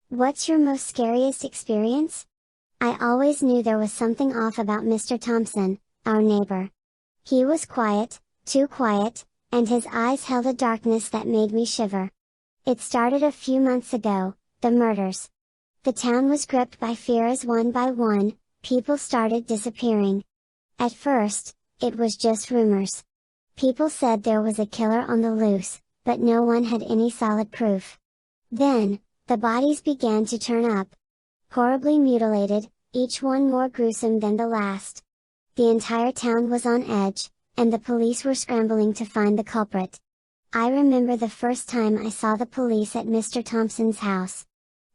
What's your most scariest experience? I always knew there was something off about Mr. Thompson, our neighbor. He was quiet, too quiet, and his eyes held a darkness that made me shiver. It started a few months ago, the murders. The town was gripped by fear as one by one, people started disappearing. At first, it was just rumors. People said there was a killer on the loose, but no one had any solid proof. Then, the bodies began to turn up. Horribly mutilated, each one more gruesome than the last. The entire town was on edge, and the police were scrambling to find the culprit. I remember the first time I saw the police at Mr. Thompson's house.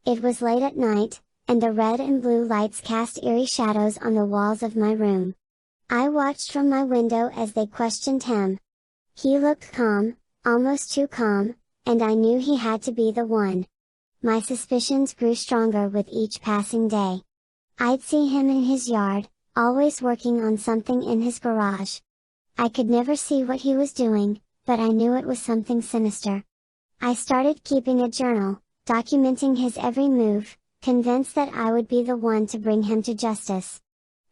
It was late at night, and the red and blue lights cast eerie shadows on the walls of my room. I watched from my window as they questioned him. He looked calm, almost too calm, and I knew he had to be the one. My suspicions grew stronger with each passing day. I'd see him in his yard, always working on something in his garage. I could never see what he was doing, but I knew it was something sinister. I started keeping a journal, documenting his every move, convinced that I would be the one to bring him to justice.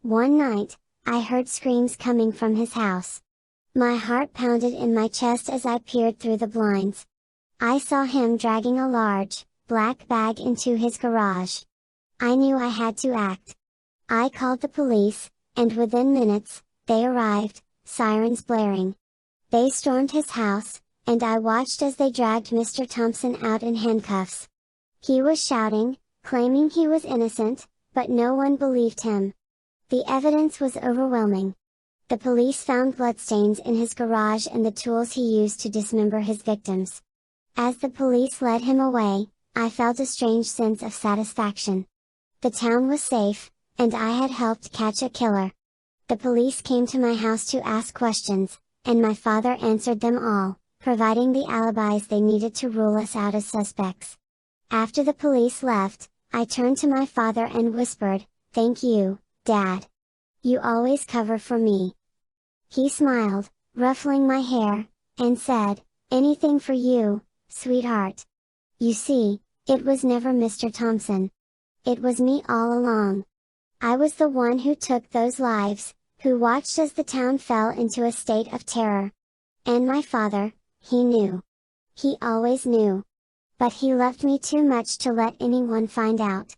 One night, I heard screams coming from his house. My heart pounded in my chest as I peered through the blinds. I saw him dragging a large, black bag into his garage. I knew I had to act. I called the police, and within minutes, they arrived, sirens blaring. They stormed his house, and I watched as they dragged Mr. Thompson out in handcuffs. He was shouting, claiming he was innocent, but no one believed him. The evidence was overwhelming. The police found bloodstains in his garage and the tools he used to dismember his victims. As the police led him away, I felt a strange sense of satisfaction. The town was safe, and I had helped catch a killer. The police came to my house to ask questions, and my father answered them all, providing the alibis they needed to rule us out as suspects. After the police left, I turned to my father and whispered, "Thank you, Dad. You always cover for me." He smiled, ruffling my hair, and said, "Anything for you, sweetheart. You see, it was never Mr. Thompson. It was me all along. I was the one who took those lives, who watched as the town fell into a state of terror. And my father, he knew. He always knew. But he loved me too much to let anyone find out."